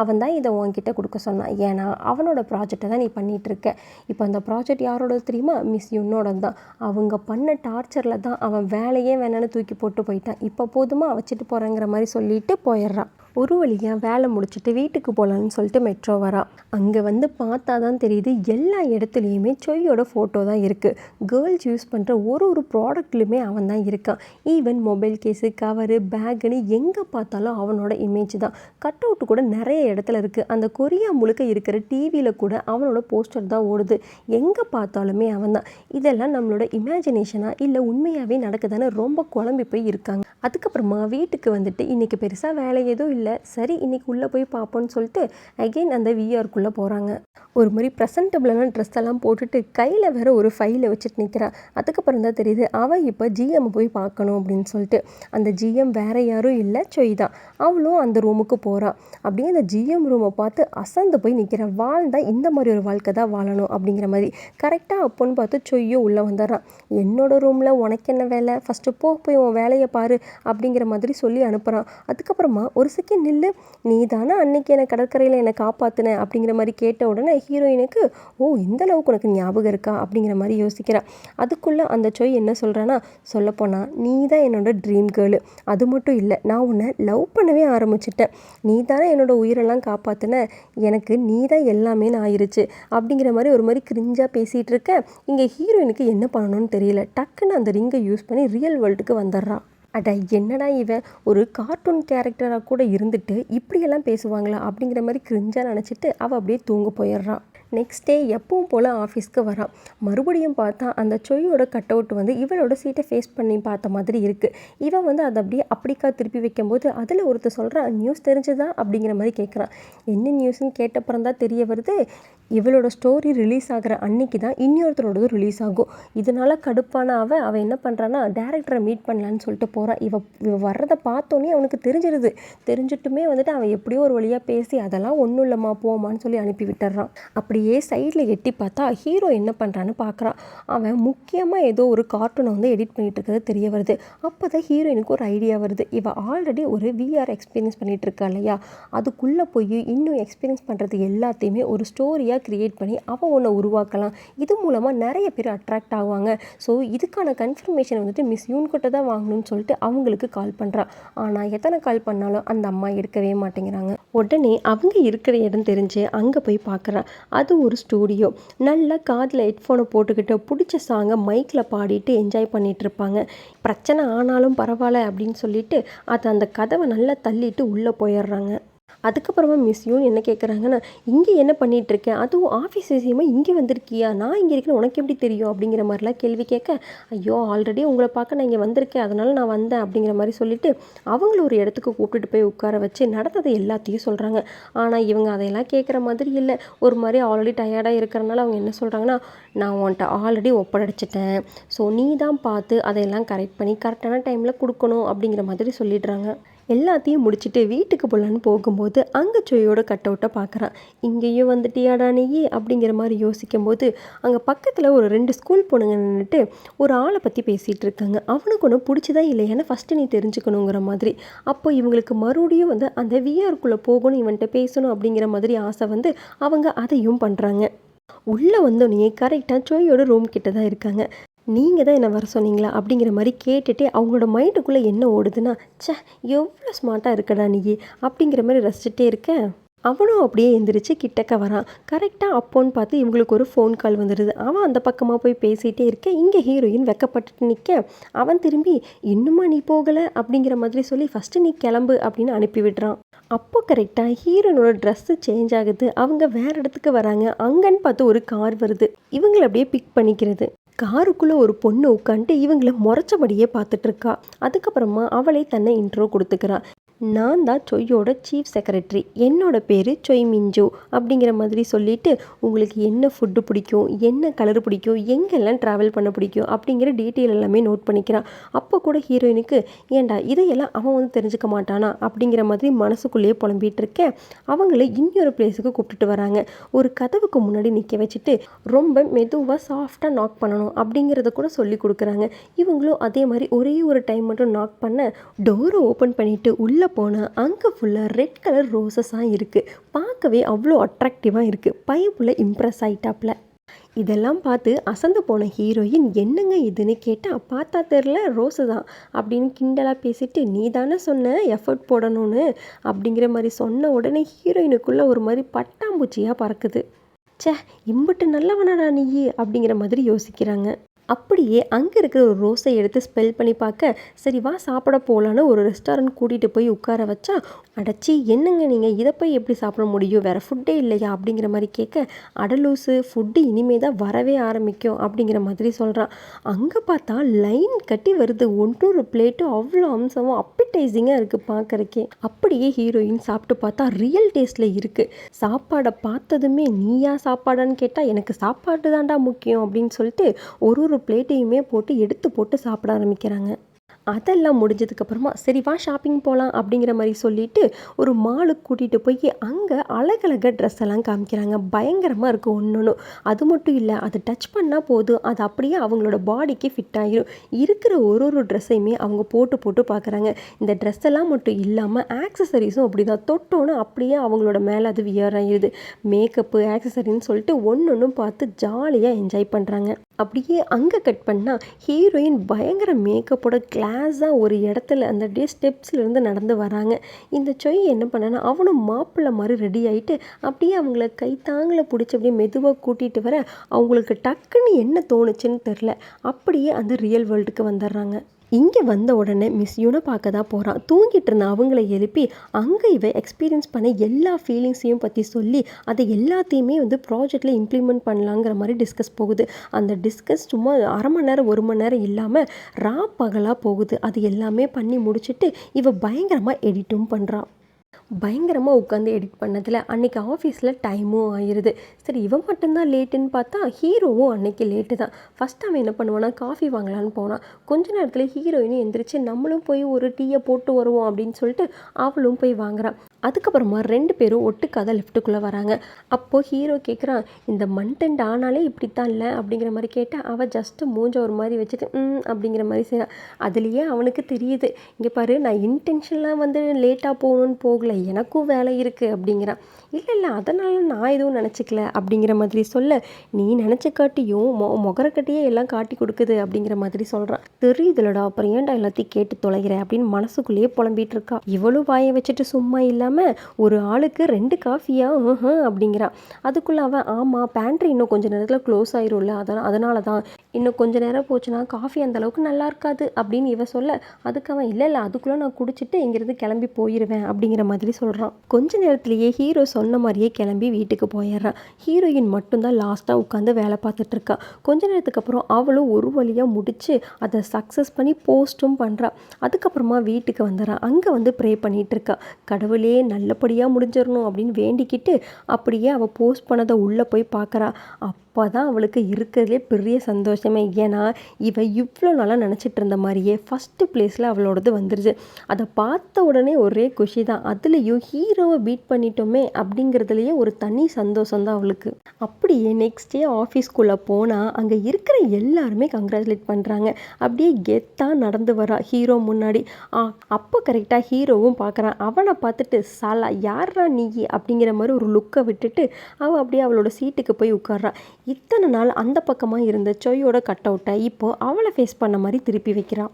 அவன் தான் இதை உன்கிட்ட கொடுக்க சொன்னான். ஏன்னா அவனோட ப்ராஜெக்டை தான் நீ பண்ணிகிட்டு இருக்க. இப்போ அந்த ப்ராஜெக்ட் யாரோட தெரியுமா, மிஸ் யுன்னோட தான். அவங்க பண்ண டார்ச்சரில் தான் அவன் வேலையே வேணான்னு தூக்கி போட்டு போயிட்டான். இப்போ போதுமா வச்சுட்டு போகிறேங்கிற மாதிரி சொல்லிட்டு போயிடுறான். ஒரு வழியாக வேலை முடிச்சுட்டு வீட்டுக்கு போகலான்னு சொல்லிட்டு மெட்ரோ வரா. அங்கே வந்து பார்த்தா தான் தெரியுது எல்லா இடத்துலையுமே சொய்யோட ஃபோட்டோ தான் இருக்குது. கேர்ள்ஸ் யூஸ் பண்ணுற ஒரு ப்ராடக்ட்லையுமே அவன் தான் இருக்கான். ஈவன் மொபைல் கேஸு, கவரு, பேக்குன்னு எங்கே பார்த்தாலும் அவனோட இமேஜ் தான். கட் அவுட்டு கூட நிறைய இடத்துல இருக்குது. அந்த கொரியா முழுக்க இருக்கிற டிவியில் கூட அவனோட போஸ்டர் தான் ஓடுது. எங்கே பார்த்தாலுமே அவன் தான். இதெல்லாம் நம்மளோட இமேஜினேஷனாக இல்லை உண்மையாகவே நடக்குதான்னு ரொம்ப குழம்பி போய் இருக்காங்க. அதுக்கப்புறமா வீட்டுக்கு வந்துட்டு இன்றைக்கி பெருசாக வேலை எதுவும் இல்லை, சரி இன்றைக்கி உள்ளே போய் பார்ப்போன்னு சொல்லிட்டு அகெயின் அந்த விஆருக்குள்ளே போகிறாங்க. ஒரு மாதிரி ப்ரெசன்டபிளான ட்ரெஸ் எல்லாம் போட்டுட்டு கையில் வேற ஒரு ஃபைலை வச்சுட்டு நிற்கிறான். அதுக்கப்புறம் தான் தெரியுது அவள் இப்போ ஜிஎம் போய் பார்க்கணும் அப்படின்னு சொல்லிட்டு. அந்த ஜிஎம் வேறு யாரும் இல்லை, சொய் தான். அவளும் அந்த ரூமுக்கு போகிறான். அப்படியே அந்த ஜிஎம் ரூமை பார்த்து அசந்து போய் நிற்கிறான். வாழ்ந்தால் இந்த மாதிரி ஒரு வாழ்க்கை தான் வாழணும் அப்படிங்கிற மாதிரி. கரெக்டாக அப்போன்னு பார்த்து சொய்யும் உள்ளே வந்துடுறான். என்னோட ரூமில் உனக்கு என்ன வேலை, ஃபஸ்ட்டு போய் உன் வேலையை பாரு அப்படிங்கிற மாதிரி சொல்லி அனுப்புகிறான். அதுக்கப்புறமா ஒரு செகண்ட் நில்லு, நீ தானே அன்னைக்கு என்னை கடற்கரையில் என்னை காப்பாற்றின அப்படிங்கிற மாதிரி கேட்ட உடனே ஹீரோயினுக்கு இந்த அளவுக்கு உனக்கு ஞாபகம் இருக்கா அப்படிங்கிற மாதிரி யோசிக்கிறான். அதுக்குள்ளே அந்த சொய் என்ன சொல்கிறான்னா, சொல்லப்போனால் நீ தான் என்னோட ட்ரீம் கேர்ளு, அது மட்டும் இல்லை நான் உன்னை லவ் பண்ணவே ஆரம்பிச்சிட்டேன், நீ தானே என்னோட உயிரெல்லாம் காப்பாற்றின, எனக்கு நீ தான் எல்லாமே ஆயிடுச்சு அப்படிங்கிற மாதிரி ஒரு மாதிரி கிரிஞ்சாக பேசிகிட்டு இருக்க. இங்கே ஹீரோயினுக்கு என்ன பண்ணணும்னு தெரியல. டக்குன்னு அந்த ரிங்கை யூஸ் பண்ணி ரியல் வேர்ல்டுக்கு வந்துடுறான். அட என்னடா இவன் ஒரு கார்ட்டூன் கேரக்டராக கூட இருந்துட்டு இப்படியெல்லாம் பேசுவாங்களா அப்படிங்கிற மாதிரி கிரிஞ்சாக நினச்சிட்டு அவள் அப்படியே தூங்க போயிடுறான். நெக்ஸ்ட் டே எப்பவும் போல் ஆஃபீஸ்க்கு வரான். மறுபடியும் பார்த்தா அந்த சொய்யோட கட் அவுட் வந்து இவளோட சீட்டை ஃபேஸ் பண்ணி பார்த்த மாதிரி இருக்குது. இவன் வந்து அதை அப்படியே அப்படிக்கா திருப்பி வைக்கும்போது அதில் ஒருத்தர் சொல்கிறான், நியூஸ் தெரிஞ்சுதா அப்படிங்கிற மாதிரி கேட்குறான். என்ன நியூஸ்ன்னு கேட்டப்புறம் தான் தெரிய வருது, இவளோட ஸ்டோரி ரிலீஸ் ஆகிற அன்னைக்கு தான் இன்னொருத்தரோடதும் ரிலீஸ் ஆகும். இதனால் கடுப்பான அவன் என்ன பண்ணுறான்னா டேரக்டரை மீட் பண்ணலான்னு சொல்லிட்டு போகிறான். இவ வர்றதை பார்த்தோன்னே அவனுக்கு தெரிஞ்சிட்டுமே வந்துட்டு அவன் எப்படியோ ஒரு வழியாக பேசி அதெல்லாம் ஒன்றும் இல்லைம்மா போமான்னு சொல்லி அனுப்பி விட்டுறான். அப்படியே சைடில் எட்டி பார்த்தா ஹீரோ என்ன பண்ணுறான்னு பார்க்குறான். அவன் முக்கியமாக ஏதோ ஒரு கார்ட்டூனை வந்து எடிட் பண்ணிகிட்டு இருக்கிறது தெரிய வருது. அப்போ தான் ஹீரோயினுக்கு ஒரு ஐடியா வருது. இவள் ஆல்ரெடி ஒரு விஆர் எக்ஸ்பீரியன்ஸ் பண்ணிகிட்டு இருக்கா இல்லையா, அதுக்குள்ளே போய் இன்னும் எக்ஸ்பீரியன்ஸ் பண்ணுறது எல்லாத்தையுமே ஒரு ஸ்டோரியாக வேர்ல்டாக க்ரியேட் பண்ணி அவள் ஒன்றை உருவாக்கலாம். இது மூலமாக நிறைய பேர் அட்ராக்ட் ஆவாங்க. ஸோ இதுக்கான கன்ஃபர்மேஷன் வந்துட்டு மிஸ் யூன் கிட்ட தான் வாங்கணும்னு சொல்லிட்டு அவங்களுக்கு கால் பண்ணுறா. ஆனால் எத்தனை கால் பண்ணாலும் அந்த அம்மா எடுக்கவே மாட்டேங்கிறாங்க. உடனே அவங்க இருக்கிற இடம் தெரிஞ்சு அங்கே போய் பார்க்குறா. அது ஒரு ஸ்டூடியோ. நல்லா காதில் ஹெட்ஃபோனை போட்டுக்கிட்டு பிடிச்ச சாங்கை மைக்கில் பாடிட்டு என்ஜாய் பண்ணிகிட்டு இருப்பாங்க. பிரச்சனை ஆனாலும் பரவாயில்ல அப்படின்னு சொல்லிட்டு அதை அந்த கதவை நல்லா தள்ளிட்டு உள்ளே போயிடுறாங்க. அதுக்கப்புறமா மிஸ் யூன் என்ன கேட்குறாங்கன்னா, இங்கே என்ன பண்ணிகிட்ருக்கேன், அதுவும் ஆஃபீஸ் விஷயமா இங்கே வந்திருக்கியா, நான் இங்கே இருக்கேன்னு உனக்கு எப்படி தெரியும் அப்படிங்கிற மாதிரிலாம் கேள்வி கேட்க, ஐயோ ஆல்ரெடி உங்களை பார்க்க நான் இங்கே வந்திருக்கேன், அதனால நான் வந்தேன் அப்படிங்கிற மாதிரி சொல்லிவிட்டு அவங்கள ஒரு இடத்துக்கு கூப்பிட்டுட்டு போய் உட்கார வச்சு நடந்ததை எல்லாத்தையும் சொல்கிறாங்க. ஆனால் இவங்க அதையெல்லாம் கேட்குற மாதிரி இல்லை. ஒரு மாதிரி ஆல்ரெடி டயர்டாக இருக்கிறனால அவங்க என்ன சொல்கிறாங்கன்னா, நான் உன்கிட்ட ஆல்ரெடி ஒப்படைச்சிட்டேன், ஸோ நீ தான் பார்த்து அதையெல்லாம் கரெக்ட் பண்ணி கரெக்டான டைமில் கொடுக்கணும் அப்படிங்கிற மாதிரி சொல்லிடுறாங்க. எல்லாத்தையும் முடிச்சுட்டு வீட்டுக்கு போகலான்னு போகும்போது அங்கே சொய்யோட கட் அவுட்டை பார்க்குறான். இங்கேயும் வந்துட்டியாடா நீ அப்படிங்கிற மாதிரி யோசிக்கும் போது அங்கே பக்கத்தில் ஒரு 2 ஸ்கூல் பொண்ணுங்க நின்றுட்டு ஒரு ஆளை பற்றி பேசிகிட்டு இருக்காங்க. அவனுக்கு ஒன்று பிடிச்சதா இல்லையான்னு ஃபஸ்ட்டு நீ தெரிஞ்சுக்கணுங்கிற மாதிரி. அப்போ இவங்களுக்கு மறுபடியும் வந்து அந்த விஆருக்குள்ளே போகணும், இவன்கிட்ட பேசணும் அப்படிங்கிற மாதிரி ஆசை வந்து அவங்க அதையும் பண்ணுறாங்க. உள்ளே வந்தோடனே கரெக்டாக சொய்யோட ரூம் கிட்ட தான் இருக்காங்க. நீங்கள் தான் என்ன வர சொன்னீங்களா அப்படிங்கிற மாதிரி கேட்டுட்டு அவங்களோட மைண்டுக்குள்ளே என்ன ஓடுதுன்னா, ச்சே எவ்வளோ ஸ்மார்ட்டாக இருக்கடா நீ அப்படிங்கிற மாதிரி ரசிச்சுட்டே இருக்கேன். அவனும் அப்படியே எந்திரிச்சு கிட்டக்க வரான். கரெக்டாக அப்போன்னு பார்த்து இவங்களுக்கு ஒரு ஃபோன் கால் வந்துடுது. அவன் அந்த பக்கமாக போய் பேசிகிட்டே இருக்க, இங்கே ஹீரோயின் வெக்கப்பட்டுட்டு நிற்க, அவன் திரும்பி இன்னுமா நீ போகலை அப்படிங்கிற மாதிரி சொல்லி ஃபஸ்ட்டு நீ கிளம்பு அப்படின்னு அனுப்பி விடுறான். அப்போ கரெக்டாக ஹீரோனோட ட்ரெஸ்ஸு சேஞ்ச் ஆகுது. அவங்க வேறு இடத்துக்கு வராங்க. அங்கன்னு பார்த்து ஒரு கார் வருது. இவங்களை அப்படியே பிக் பண்ணிக்கிறது. காருக்குள்ளே ஒரு பொண்ணு உட்காந்துட்டு இவங்களை முறைச்சபடியே பார்த்துட்ருக்கா. அதுக்கப்புறமா அவளே தன்னை இன்ட்ரோ கொடுத்துக்கிறா. நான் தான் சொய்யோட சீஃப் செக்ரட்டரி, என்னோட பேர் சொய் மிஞ்சு அப்படிங்கிற மாதிரி சொல்லிவிட்டு உங்களுக்கு என்ன ஃபுட்டு பிடிக்கும், என்ன கலர் பிடிக்கும், எங்கெல்லாம் ட்ராவல் பண்ண பிடிக்கும் அப்படிங்கிற டீட்டெயில் எல்லாமே நோட் பண்ணிக்கிறான். அப்போ கூட ஹீரோயினுக்கு ஏண்டா இதையெல்லாம் அவன் வந்து தெரிஞ்சுக்க மாட்டானா அப்படிங்கிற மாதிரி மனசுக்குள்ளேயே புலம்பிகிட்டு இருக்கேன். அவங்கள இன்னொரு பிளேஸுக்கு கூப்பிட்டுட்டு வராங்க. ஒரு கதவுக்கு முன்னாடி நிற்க வச்சுட்டு ரொம்ப மெதுவாக சாஃப்டாக நாக் பண்ணணும் அப்படிங்கிறத கூட சொல்லி கொடுக்குறாங்க. இவங்களும் அதே மாதிரி ஒரே ஒரு டைம் மட்டும் நாக் பண்ண டோரை ஓப்பன் பண்ணிவிட்டு உள்ளே போனால் அங்கே ஃபுல்லாக ரெட் கலர் ரோசஸாக இருக்குது. பார்க்கவே அவ்வளோ அட்ராக்டிவாக இருக்குது. பையப்புள்ள இம்ப்ரெஸ் ஆகிட்டாப்ல. இதெல்லாம் பார்த்து அசந்து போன ஹீரோயின் என்னங்க இதுன்னு கேட்டால், பார்த்தா தெரில ரோஸு தான் அப்படின்னு கிண்டலாக பேசிட்டு, நீ தானே சொன்ன எஃபர்ட் போடணும்னு அப்படிங்கிற மாதிரி சொன்ன உடனே ஹீரோயினுக்குள்ளே ஒரு மாதிரி பட்டாம்பூச்சியாக பறக்குது. ச்சே இம்புட்டு நல்லவனாடா நீ அப்படிங்கிற மாதிரி யோசிக்கிறாங்க. அப்படியே அங்கே இருக்கிற ஒரு ரோஸை எடுத்து ஸ்பெல் பண்ணி பார்க்க, சரி வா சாப்பிட போகலான்னு ஒரு ரெஸ்டாரண்ட் கூட்டிகிட்டு போய் உட்கார வச்சா, அடைச்சி என்னங்க நீங்கள் இதை போய் எப்படி சாப்பிட முடியும், வேறு ஃபுட்டே இல்லையா அப்படிங்கிற மாதிரி கேட்க, அடலூசு ஃபுட்டு இனிமே தான் வரவே ஆரம்பிக்கும் அப்படிங்கிற மாதிரி சொல்கிறான். அங்கே பார்த்தா லைன் கட்டி வருது. ஒன்றொரு பிளேட்டும் அவ்வளோ அம்சமும் அப்பிடைசிங்காக இருக்குது பார்க்குறக்கே. அப்படியே ஹீரோயின் சாப்பிட்டு பார்த்தா ரியல் டேஸ்ட்டில் இருக்குது. சாப்பாடை பார்த்ததுமே நீயா சாப்பாடான்னு கேட்டால், எனக்கு சாப்பாடு தாண்டா முக்கியம் அப்படின்னு சொல்லிட்டு ஒரு பிளேட்டையுமே போட்டு எடுத்து போட்டு சாப்பிட ஆரம்பிக்கிறாங்க. அதெல்லாம் முடிஞ்சதுக்கப்புறமா சரி வா ஷாப்பிங் போகலாம் அப்படிங்கிற மாதிரி சொல்லிவிட்டு ஒரு மாலுக்கு கூட்டிகிட்டு போய் அங்கே அழகழக ட்ரெஸ் எல்லாம் காமிக்கிறாங்க. பயங்கரமாக இருக்குது ஒன்று. அது மட்டும் இல்லை, அது டச் பண்ணால் போதும், அது அப்படியே அவங்களோட பாடிக்கு ஃபிட் ஆகிடும். இருக்கிற ஒரு ட்ரெஸ்ஸையுமே அவங்க போட்டு போட்டு பார்க்குறாங்க. இந்த ட்ரெஸ் எல்லாம் மட்டும் இல்லாமல் ஆக்சசரிஸும் அப்படி தான். தொட்டோன்னு அப்படியே அவங்களோட மேலே அது வியர் ஆகிடுது. மேக்கப்பு ஆக்சசரின்னு சொல்லிட்டு ஒன்று பார்த்து ஜாலியாக என்ஜாய் பண்ணுறாங்க. அப்படியே அங்கே கட் பண்ணால் ஹீரோயின் பயங்கர மேக்கப்போட கிளாஸாக ஒரு இடத்துல அந்த டே ஸ்டெப்ஸ்லேருந்து நடந்து வராங்க. இந்த சொய் என்ன பண்ணான்னா அவனும் மாப்பிள்ளை மாதிரி ரெடி ஆகிட்டு அப்படியே அவங்கள கைத்தாங்கில் பிடிச்சி அப்படியே மெதுவாக கூட்டிகிட்டு வர, அவங்களுக்கு டக்குன்னு என்ன தோணுச்சுன்னு தெரில, அப்படியே அந்த ரியல் வேர்ல்டுக்கு வந்துடுறாங்க. இங்கே வந்த உடனே மிஸ் யூனை பார்க்க தான் போகிறான். தூங்கிட்டு இருந்த அவங்கள எழுப்பி அங்கே இவ எக்ஸ்பீரியன்ஸ் பண்ண எல்லா ஃபீலிங்ஸையும் பற்றி சொல்லி அதை எல்லாத்தையுமே வந்து ப்ராஜெக்டில் இம்ப்ளிமெண்ட் பண்ணலாங்கிற மாதிரி டிஸ்கஸ் போகுது. அந்த டிஸ்கஸ் சும்மா அரை மணி நேரம் 1 மணி நேரம் இல்லாமல் பகலாக போகுது. அது எல்லாமே பண்ணி முடிச்சுட்டு இவ பயங்கரமாக எடிட்டும் பண்ணுறான். பயங்கரமாக உட்காந்து எடிட் பண்ணதில் அன்றைக்கி ஆஃபீஸில் டைமும் ஆயிடுது. சரி இவன் மட்டும்தான் லேட்டுன்னு பார்த்தா ஹீரோவும் அன்றைக்கி லேட்டு தான். ஃபஸ்ட் அவன் என்ன பண்ணுவானா, காஃபி வாங்கலான்னு போனான். கொஞ்ச நேரத்தில் ஹீரோயினும் எந்திரிச்சு நம்மளும் போய் ஒரு டீயை போட்டு வருவோம் அப்படின்னு சொல்லிட்டு அவளும் போய் வாங்குறான். அதுக்கப்புறமா 2 பேரும் ஒட்டுக்கா தான் லிஃப்ட்டுக்குள்ளே வராங்க. அப்போது ஹீரோ கேட்குறான், இந்த மண்டெண்ட் ஆனாலே இப்படித்தான் இல்லை அப்படிங்கிற மாதிரி கேட்டால் அவள் ஜஸ்ட்டு மூஞ்ச ஒரு மாதிரி வச்சுட்டு அப்படிங்கிற மாதிரி செய்றான். அதுலேயே அவனுக்கு தெரியுது, இங்கே பாரு நான் இன்டென்ஷன்லாம் வந்து லேட்டாக போகணுன்னு போகல, எனக்கும் வேலை இருக்குது அப்படிங்கிறான். இல்லை இல்லை அதனால நான் எதுவும் நினச்சிக்கல அப்படிங்கிற மாதிரி சொல்ல, நீ நினச்சக்காட்டியும் முகரக்கட்டியே எல்லாம் காட்டி கொடுக்குது அப்படிங்கிற மாதிரி சொல்கிறான். தெரியுதுலடா அப்புறம் ஏன்டா எல்லாத்தையும் கேட்டு தொலைகிற அப்படின்னு மனசுக்குள்ளேயே புலம்பிகிட்டு இருக்கா. இவளும் வாயை வச்சுட்டு சும்மா இல்லாமல் ஒரு ஆளுக்கு 2 காஃபியா அப்படிங்கிறான். அதுக்குள்ளே அவன் ஆமாம் பேண்ட்ரி இன்னும் கொஞ்சம் நேரத்தில் க்ளோஸ் ஆயிரும்ல அதனால தான் இன்னும் கொஞ்சம் நேரம் போச்சுன்னா காஃபி அந்தளவுக்கு நல்லா இருக்காது அப்படின்னு இவ சொல்ல, அதுக்கு அவன் இல்லை இல்லை அதுக்குள்ளே நான் குடிச்சிட்டு இங்கேருந்து கிளம்பி போயிடுவேன் அப்படிங்கிற மாதிரி சொல்கிறான். கொஞ்ச நேரத்திலேயே ஹீரோ சொன்ன மாதிரியே கிளம்பி வீட்டுக்கு போயிடுறான். ஹீரோயின் மட்டும்தான் லாஸ்ட்டாக உட்காந்து வேலை பார்த்துட்ருக்கா. கொஞ்ச நேரத்துக்கு அப்புறம் அவளும் ஒரு வழியாக முடித்து அதை சக்ஸஸ் பண்ணி போஸ்ட்டும் பண்ணுறா. அதுக்கப்புறமா வீட்டுக்கு வந்துடுறான். அங்கே வந்து ப்ரே பண்ணிகிட்ருக்கா. கடவுளே நல்லபடியாக முடிஞ்சிடணும் அப்படின்னு வேண்டிக்கிட்டு அப்படியே அவள் போஸ்ட் பண்ணதை உள்ளே போய் பார்க்குறா. அப்போ தான் அவளுக்கு இருக்கிறதுலே பெரிய சந்தோஷமே. ஏன்னா இவ இவ்வளோ நாளாக நினச்சிட்டு இருந்த மாதிரியே ஃபஸ்ட்டு ப்ளேஸில் அவளோடது வந்துருச்சு. அதை பார்த்த உடனே ஒரே குஷி தான். அதுலேயும் ஹீரோவை பீட் பண்ணிட்டோமே அப்படிங்கிறதுலையே ஒரு தனி சந்தோஷம் தான் அவளுக்கு. அப்படியே நெக்ஸ்ட் டே ஆஃபீஸ்க்குள்ளே போனால் அங்கே இருக்கிற எல்லாருமே கங்க்ராச்சுலேட் பண்ணுறாங்க. அப்படியே கெத்தாக நடந்து வரா ஹீரோ முன்னாடி. அப்போ கரெக்டாக ஹீரோவும் பார்க்குறான். அவனை பார்த்துட்டு சாலா யாரா நீ அப்படிங்கிற மாதிரி ஒரு லுக்கை விட்டுட்டு அவள் அப்படியே அவளோட சீட்டுக்கு போய் உட்கார்றா. இத்தனை நாள் அந்த பக்கமாக இருந்த சொய்யோட கட் அவுட்டை இப்போது அவளை ஃபேஸ் பண்ண மாதிரி திருப்பி வைக்கிறான்.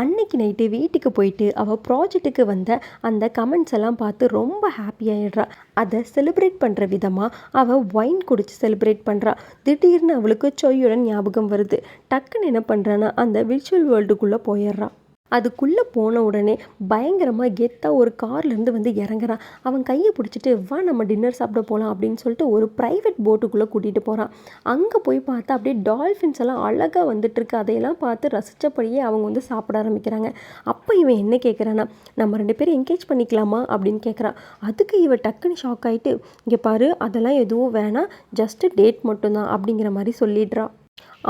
அன்னைக்கு நைட்டு வீட்டுக்கு போயிட்டு அவள் ப்ராஜெக்ட்டுக்கு வந்த அந்த கமெண்ட்ஸ் எல்லாம் பார்த்து ரொம்ப ஹாப்பி ஆகிடுறா. அதை செலிப்ரேட் பண்ணுற விதமாக அவள் ஒயின் குடிச்சு செலிப்ரேட் பண்ணுறா. திடீர்னு அவளுக்கு சொய்யோட ஞாபகம் வருது. டக்குன்னு என்ன பண்ணுறான்னா அந்த விர்ச்சுவல் வேர்ல்டுக்குள்ளே போயிடுறா. அதுக்குள்ளே போன உடனே பயங்கரமாக கெத்தாக ஒரு கார்லேருந்து வந்து இறங்குறான். அவன் கையை பிடிச்சிட்டு வா நம்ம டின்னர் சாப்பிட போகலாம் அப்படின்னு சொல்லிட்டு ஒரு ப்ரைவேட் போட்டுக்குள்ளே கூட்டிகிட்டு போகிறான். அங்கே போய் பார்த்தா அப்படியே டால்ஃபின்ஸ் எல்லாம் அழகாக வந்துட்டுருக்கு. அதையெல்லாம் பார்த்து ரசித்தபடியே அவங்க வந்து சாப்பிட ஆரம்பிக்கிறாங்க. அப்போ இவன் என்ன கேட்குறான்னா, நம்ம 2 பேரும் என்கேஜ் பண்ணிக்கலாமா அப்படின்னு கேட்குறான். அதுக்கு இவன் டக்குன்னு ஷாக் ஆகிட்டு, இங்கே பாரு அதெல்லாம் எதுவும் வேணாம், ஜஸ்ட்டு டேட் மட்டும்தான் அப்படிங்கிற மாதிரி சொல்லிடுறா.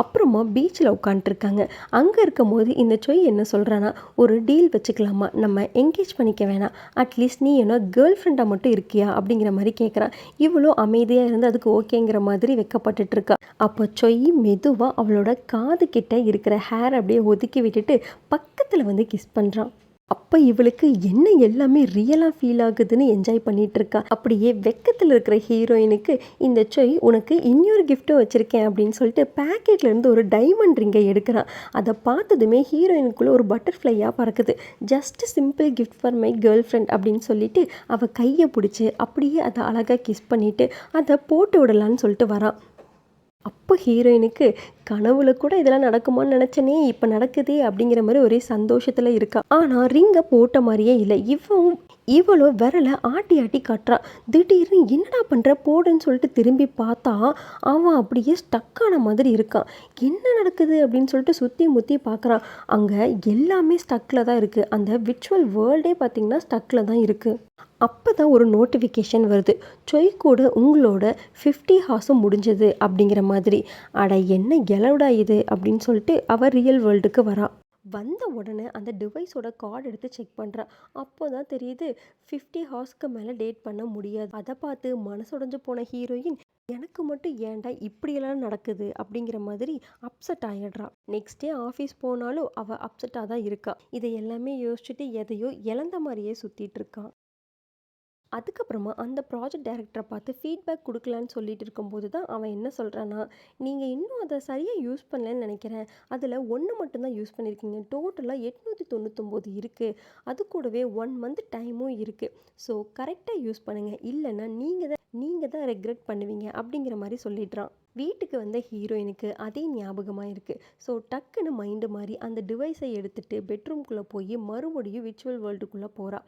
அப்புறமா பீச்சில் உட்காந்துருக்காங்க. அங்கே இருக்கும் போது இந்த சொய் என்ன சொல்கிறான்னா, ஒரு டீல் வச்சுக்கலாமா, நம்ம என்கேஜ் பண்ணிக்க வேணாம், அட்லீஸ்ட் நீ என்ன கேர்ள் ஃப்ரெண்டாக மட்டும் இருக்கியா அப்படிங்கிற மாதிரி கேட்குறான். இவ்வளோ அமைதியாக இருந்து அதுக்கு ஓகேங்கிற மாதிரி வைக்கப்பட்டுட்ருக்கா. அப்போ சொய் மெதுவாக அவளோட காது கிட்ட இருக்கிற ஹேர் அப்படியே ஒதுக்கி விட்டுட்டு பக்கத்தில் வந்து கிஸ் பண்ணுறான். அப்போ இவளுக்கு என்ன எல்லாமே ரியலாக ஃபீல் ஆகுதுன்னு என்ஜாய் பண்ணிகிட்ருக்கா. அப்படியே வெக்கத்தில் இருக்கிற ஹீரோயினுக்கு இந்த சொய் உனக்கு இன்னொரு கிஃப்ட்டும் வச்சுருக்கேன் அப்படின்னு சொல்லிட்டு பேக்கெட்லேருந்து ஒரு டைமண்ட் ரிங்கை எடுக்கிறான். அதை பார்த்ததுமே ஹீரோயினுக்குள்ளே ஒரு பட்டர்ஃப்ளையாக பறக்குது. Just simple gift for my girl friend அப்படின்னு சொல்லிட்டு அவள் கையை பிடிச்சி அப்படியே அதை அழகாக கிஸ் பண்ணிவிட்டு அதை போட்டு விடலான்னு சொல்லிட்டு வரான். அப்போ ஹீரோயினுக்கு கனவுல கூட இதெல்லாம் நடக்குமான்னு நினச்சனே, இப்போ நடக்குதே அப்படிங்கிற மாதிரி ஒரே சந்தோஷத்தில் இருக்கா. ஆனால் ரிங்கை போட்ட மாதிரியே இல்லை. இவளோ விரலை ஆட்டி ஆட்டி காட்டுறா. திடீர்னு என்னடா பண்ணுற போடுன்னு சொல்லிட்டு திரும்பி பார்த்தா அவன் அப்படியே ஸ்டக்கான மாதிரி இருக்கான். என்ன நடக்குது அப்படின்னு சொல்லிட்டு சுற்றி முற்றி பார்க்குறான். அங்கே எல்லாமே ஸ்டக்கில் தான் இருக்குது. அந்த விர்ச்சுவல் வேர்ல்டே பார்த்திங்கன்னா ஸ்டக்கில் தான் இருக்குது. அப்போ தான் ஒரு நோட்டிஃபிகேஷன் வருது, சொய் கூட உங்களோட 50 ஹார்ஸும் முடிஞ்சது அப்படிங்கிற மாதிரி. அட என்ன எலவுடா இது அப்படின்னு சொல்லிட்டு அவள் ரியல் வேர்ல்டுக்கு வரா. வந்த உடனே அந்த டிவைஸோட கார்டு எடுத்து செக் பண்ணுறா. அப்போ தான் தெரியுது 50 ஹார்ஸ்க்கு மேலே டேட் பண்ண முடியாது. அதை பார்த்து மனசுடைஞ்சு போன ஹீரோயின் எனக்கு மட்டும் ஏன்டா இப்படியெல்லாம் நடக்குது அப்படிங்கிற மாதிரி அப்செட் ஆகிடுறா. நெக்ஸ்ட் டே ஆஃபீஸ் போனாலும் அவள் அப்செட்டாக தான் இருக்கா. இதை எல்லாமே யோசிச்சுட்டு எதையோ இழந்த மாதிரியே சுற்றிட்டு இருக்கா. அதுக்கப்புறமா அந்த ப்ராஜெக்ட் டைரக்டரை பார்த்து ஃபீட்பேக் கொடுக்கலான்னு சொல்லிட்டு இருக்கும்போது தான் அவன் என்ன சொல்கிறான்னா, நீங்கள் இன்னும் அதை சரியாக யூஸ் பண்ணலன்னு நினைக்கிறேன், அதில் ஒன்று மட்டும்தான் யூஸ் பண்ணியிருக்கீங்க, டோட்டலாக 899 இருக்குது, அது கூடவே 1 மந்த் டைமும் இருக்குது, ஸோ கரெக்டாக யூஸ் பண்ணுங்கள், இல்லைன்னா நீங்கள் தான் ரெக்ரெட் பண்ணுவீங்க அப்படிங்கிற மாதிரி சொல்லிடுறான். வீட்டுக்கு வந்த ஹீரோயினுக்கு அதே ஞாபகமாக இருக்குது. ஸோ டக்குன்னு மைண்டு மாதிரி அந்த டிவைஸை எடுத்துகிட்டு பெட்ரூம்குள்ளே போய் மறுபடியும் விர்ச்சுவல் வேர்ல்டுக்குள்ளே போகிறா.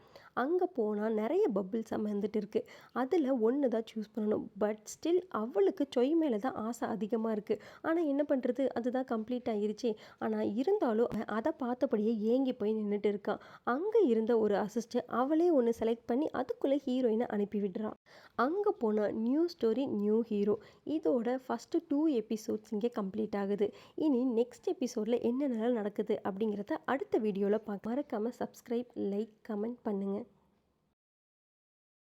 அங்கே போனால் நிறைய பப்பிள்ஸ் அமர்ந்துட்டு இருக்குது. அதில் ஒன்று தான் சூஸ் பண்ணணும். பட் ஸ்டில் அவளுக்கு சொய் மேலே தான் ஆசை அதிகமாக இருக்குது. ஆனால் என்ன பண்ணுறது, அதுதான் கம்ப்ளீட் ஆகிருச்சு. ஆனால் இருந்தாலும் அதை பார்த்தபடியே ஏங்கி போய் நின்றுட்டு இருக்கான். அங்கே இருந்த ஒரு அசிஸ்டன்ட் அவளே ஒன்று செலக்ட் பண்ணி அதுக்குள்ளே ஹீரோயினை அனுப்பி விடுறான். அங்கே போனால் நியூ ஸ்டோரி நியூ ஹீரோ. இதோட ஃபஸ்ட்டு 2 எபிசோட்ஸ் இங்கே கம்ப்ளீட் ஆகுது. இனி நெக்ஸ்ட் எபிசோடில் என்னென்னலாம் நடக்குது அப்படிங்கிறத அடுத்த வீடியோவில் பார்க்க மறக்காமல் சப்ஸ்கிரைப், லைக், கமெண்ட் பண்ணுங்கள்.